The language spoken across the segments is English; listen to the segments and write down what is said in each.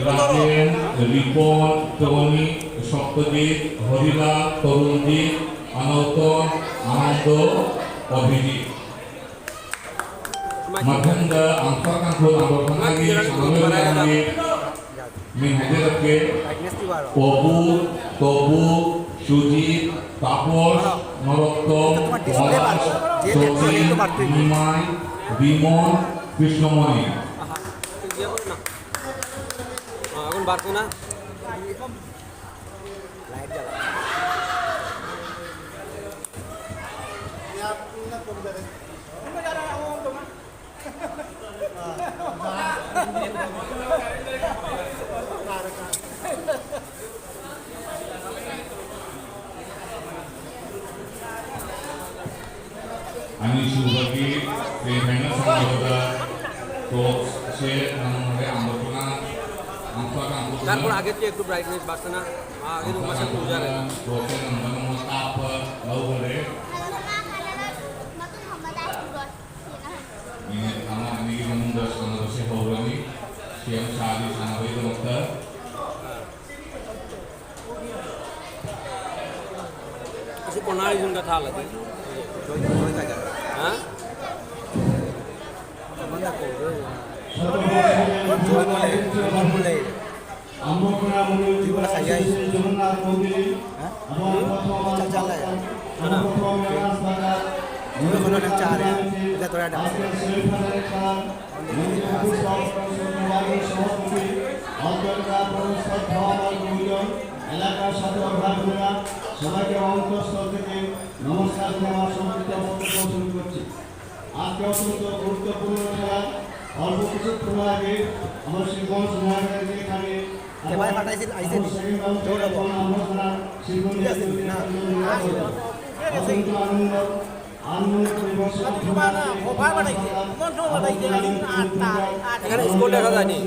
রাতেন রিপন তরুণী সপ্তজিৎ হরিলাল তরুণজিৎ অনৌতন আনন্দ Abhijit Maganda ang pagkakul ang pagkakagi sa mga minhadirake Obu, Tobu, Sujit, Tapos, Norottom, Polas, Soji, Nimai, Bimon, Krishnamani. Agun barko na. Ani subagi tehena samada to se namare amrutuna ampa ka তারপর আগে থেকে একটু brightness বাড়ছে না আগে তো মাসে পূজা রে roke namano tap laugare ini ama ani namunda sana se hawani siam sali sana bai dokta কিছু কোনার জন্য থা লাগে হ্যাঁ এলাকার সাথে অভ্যর্থনা সবাইকে অন্তঃস্থল থেকে নমস্কার জানাবার সংক্ষিপ্ত বক্তব্য শুরু করছি। আজকে অত্যন্ত গুরুত্বপূর্ণ খেলা অল্প কিছুক্ষণ আগে আমার শিবগঞ্জ মহানগরীর এখানে এখানে স্কুল দেখা যায়নি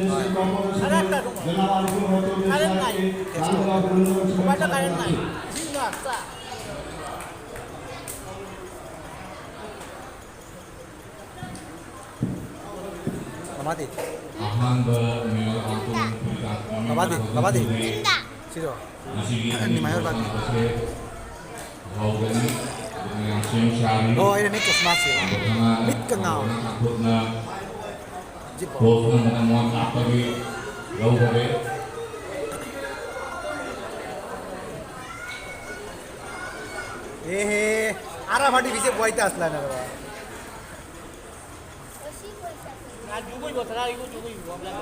Babadi. Sino? Ni mayor bati. Oh, ini nih kosmas ya. Mit kengau. Bos na mo apa di gau bare. আরা ফাটি পিছে বইতে আসলা না বাবা আর জুগই বতরা ego জুগই ববলা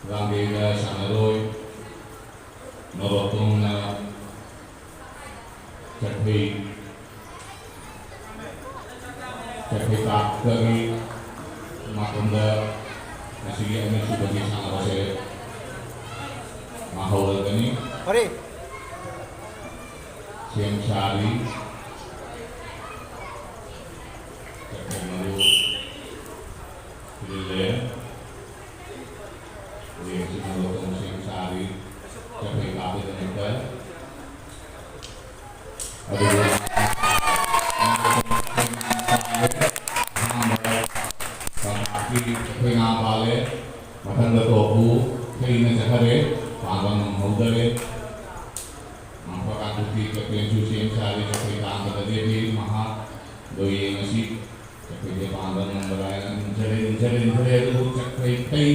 Rangga Sanaroi Norotong na Cakri tak dari Makunda Nasigi Ani Subagi Sanarose Mahal Gani Siam Sari Cakri Maru Pilih Yang sinalo kong siyang sari Kapay kapit na nagdal Aduh Pangaki kapay nga pala Matanda topu Kaya na sa kare Panggang ng maudare Ang pagkakuti kapay yung siyang sari Kapay kapit na dito Maha Doye nga si Kapay dia panggang ng balayan Jarin Kapay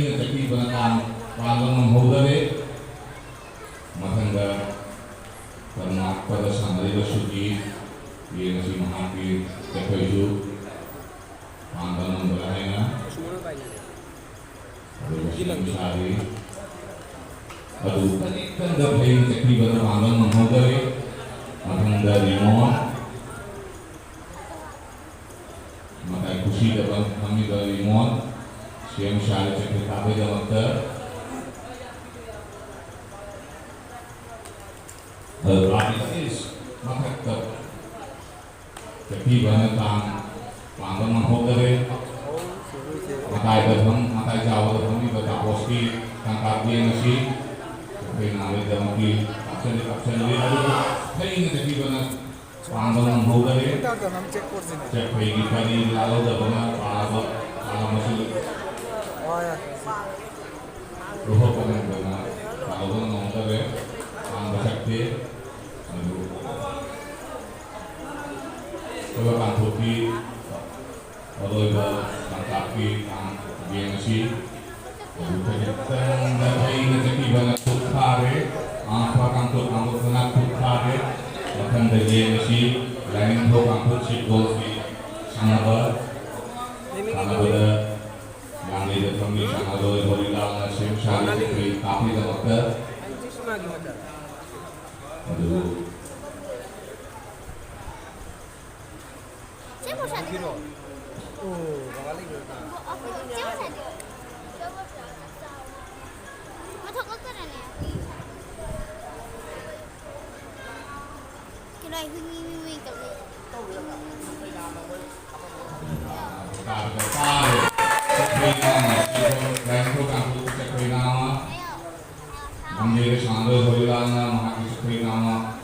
na kapay panatang Panggang ng maudare Matanda karena pada sana itu suci dia masih menghapir kepeju panggang berlainnya aduh sehari aduh kan dari cekli pada panggang menghadiri matanda limon maka kusi dapat kami dari limon siang sehari cekli kafe dapat Artis makat kekibahan pangkat menghodare matai dalam matai jauh dalam ini bertapos ki tangkap dia nasi kenali dalam ki kapsen dia ada ini kekibahan pangkat menghodare cek pergi kali lalu dalam kalau masih roh kanan dengan kalau menghodare pangkat sakti coba kan bukti kalau itu kaki kan dia nasi bukan dari rezeki banyak putare apa kan tuh kamu kena putare bahkan dari nasi lain tuh kamu sih golfi sangat karena ada yang di dalam ini sangat ada berilah nasi misalnya tapi dokter aduh Menjadi sangat berilahnya menghakimi seperti nama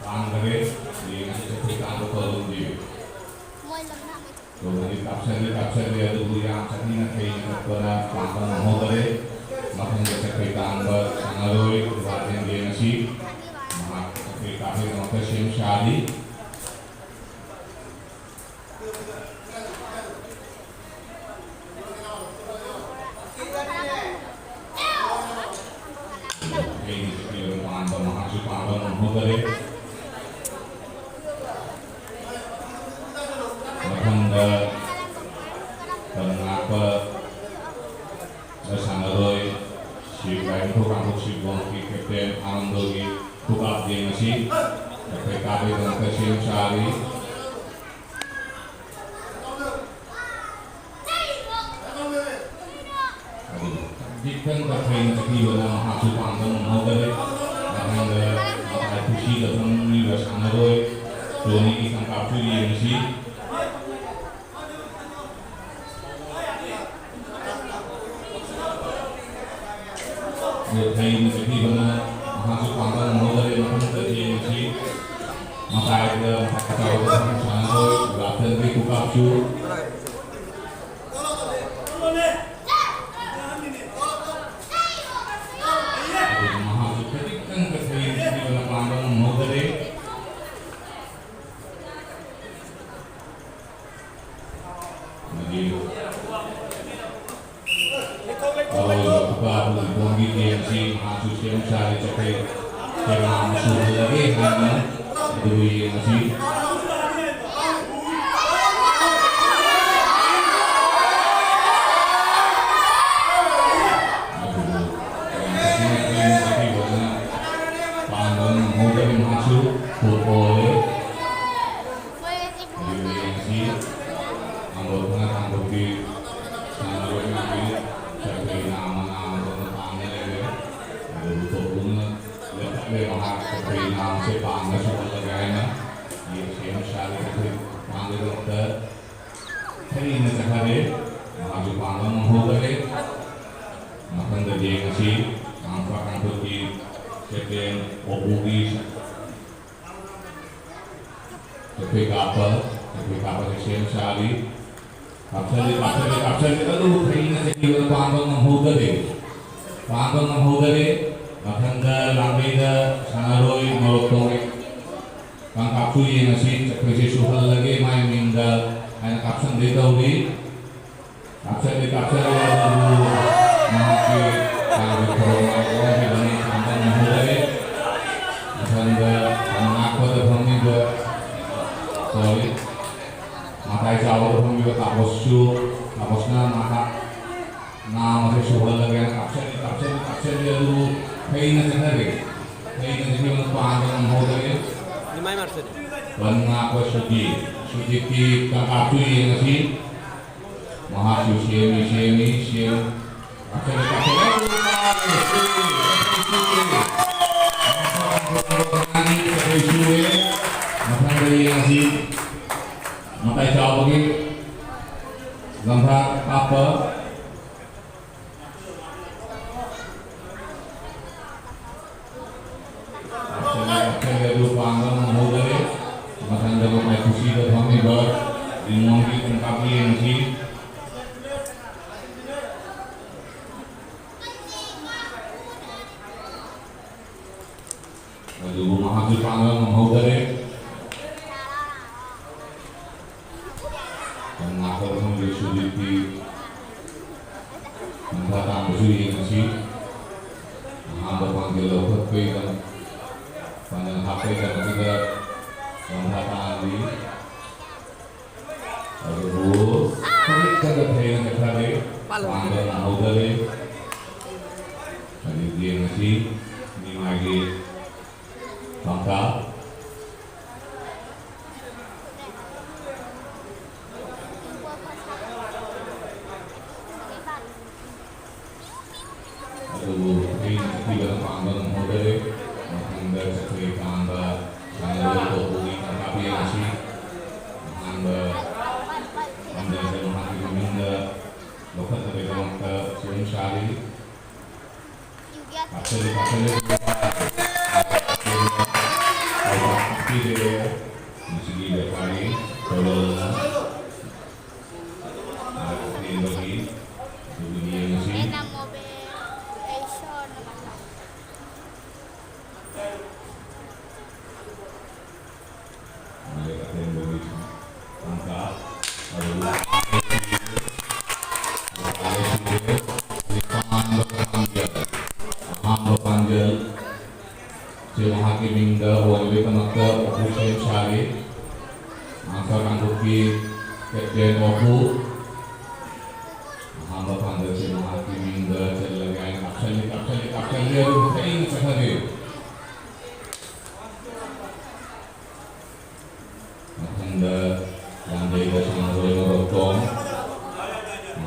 Panggare dengan seperti kamu kalau di kapsen dia dulu yang cerita kayaknya kepada Panggare menghodare makin seperti kamu sangat loi buatnya dia nasi menghakimi kami dengan kesim syari Jika terkait dengan hasil panggang menghodare dengan puisi dalam niwas anaroi doni ikan kapu yang si terkait dengan hasil panggang menghodare dengan yang si maka ada kata orang anaroi bahkan di kapu mencari capai dengan suhu lagi hanya dui nasi panggang mudah masuk boleh nasi anggota anggota di sana lagi capai nama-nama untuk bunga lepas seperti nama sepang semua negara ini siapa syari itu panggil dokter hari ini sehari maju panggang menghodare makan gaji nasi nampak angkut di sekian obugi seperti kapal siapa syari kapal itu tuh hari ini sekian panggang menghodare Makanda lambida sanaroi molotoi kang kapsu yang nasi seperti suhal lagi main minggal hanya kapsen di tauri kapsen ya dulu mengaki kalau corona ini sampai menghodare makanda mengaku terhong juga solid makai jauh terhong juga taposnya maka nah masih suhal lagi kapsen dia dulu kayaknya sehari kayaknya panggang menghodare Limay Marcel. Banyak suci kita kapi yang sih mahasiswa sih akan berkenan sesuai maka dari nasi maka jauh bagi gambar apa akhirnya lupa angkat menghubungi maka anda bermain kursi dan kami dimungkinkan tengkapi nasi Lalu mahasiswa panggang menghubungi dan ngakar sambil suditi mendatang bersui nasi hamba panggil lokot dan panjang HP dan juga mendatang di lalu klik ke yang kembali panggang menghubungi jadi dia nasi ini lagi maka ini tidak panggang model anda seperti anda berhubungi tangkapi nasi anda menghakimi anda lokal dari maka siang sehari pasal Dia di segi dekari kalau ini lagi dunia nasi mereka yang bagi angka lalu panjang Siang hakim hingga wali penata Hussein Syarif Angkar Angkuki Kedden Oku Hamba pandai siang hakim hingga Celagan Kapsali dia Hussein Syarif Handa Landai Dasang Roy Merotong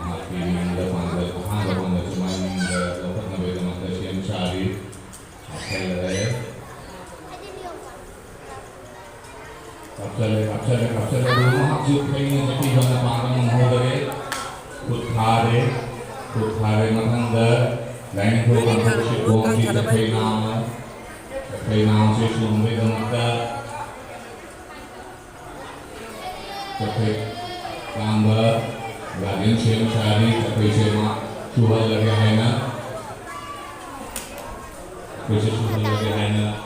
Hakim hingga pandai Hamba pandai siang hingga Lokat Nabi Penata Siang Syarif Kapsal rumah maksud pengen jadi bana panggang menghubungi kuthare matanda lain program kursi bong kita penam sesumbe gamata tapi gambar lagi siang sehari tapi sema jual lagi hena kursi jual lagi hena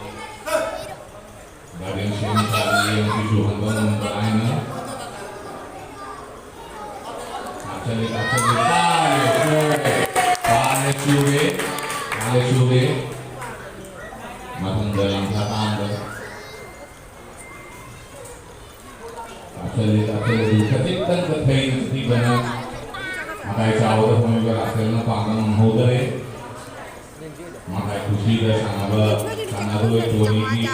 Badan siang tadi yang tujuan bangun berlainnya Pale sure matang dalam kata anda Kapsali ketikkan ketain setibanya Makai jauh pemimpin akhirnya panggang menghubungi Makai kursi dan sangat itu ini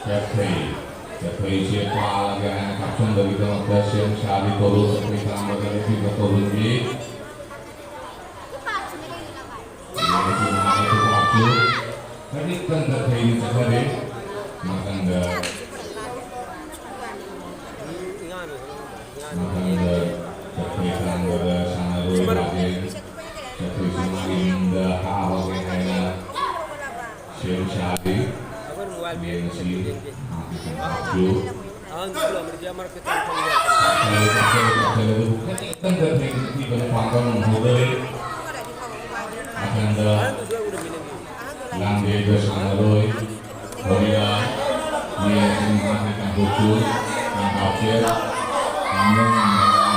kaji Jadi siapa lagi anak kapsul dari tempat yang sehari turun seperti tambah dari tiga turun di ini cuma itu kapsul tadi kan terkait ini sekali makan dah terkait anda sana dulu lagi terkait semakin dah awal kayaknya siang sehari yang si kapsul kan dari di panggang menghubungi akan dah Langge Besangaroy Korea dia menghadirkan khusus yang kafir namun panggang menghubungi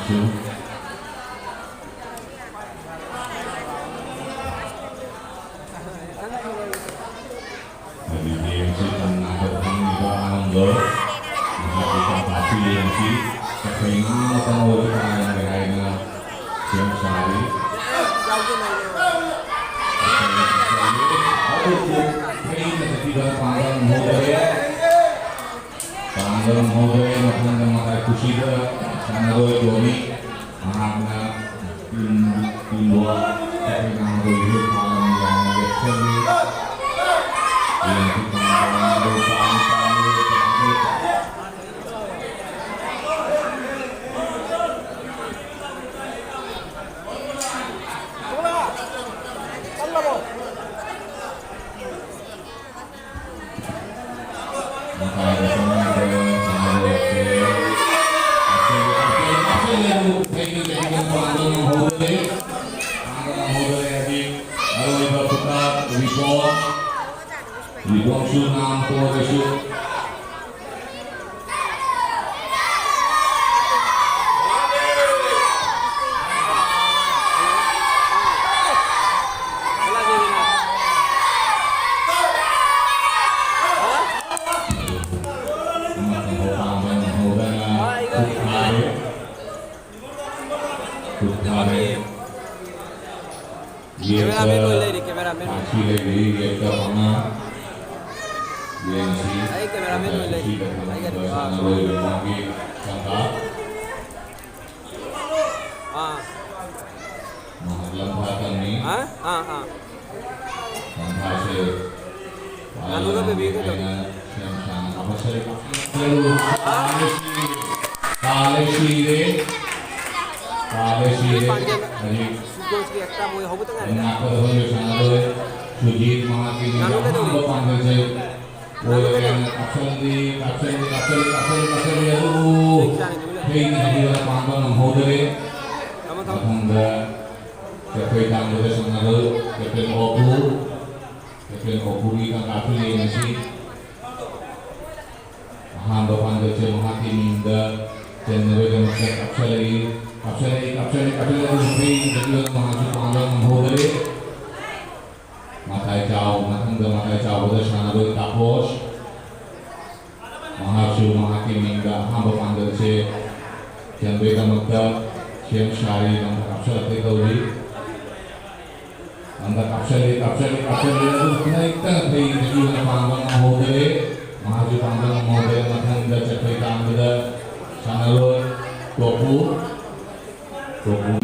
maju. Dari DMC dan Nahdlatul Ulama melakukan pasti DMC kepengen atau orang lainnya yang sehari. Panggilan mode makan makan kusida sanado doni mahana timbo tapi nama dulu malam yang bersemi yang kita malam dulu Cameraman boleh di cameraman. masih lagi kita mana DMC Ay, cameraman boleh. Ay, ganun. lagi sangka Ah. Mahatlambatan ni Ah? Ah. sangka se Ano ka, baby? Ito. apa sih Kale Siguro sige ekta mo hobo to nga. Sujit Mahakini panggil saya Tama tama. Hangga Captain Anggota Senado Captain Opuri kang kapil ini sih hamba panggil saya Mahakini Inda Channel yang maksud kapsel lebih jadi mahasiswa panggil menghodere matai jauh pada Senado Tapos mahasiswa Mahakini Inda hamba panggil saya Channel yang maksud Siang Syari dan kapsel teknologi anda kapsel itu naikkan dari tujuan panggung menghodere maju panggung menghodere makan dah capai tangga sana lo ตัวผู้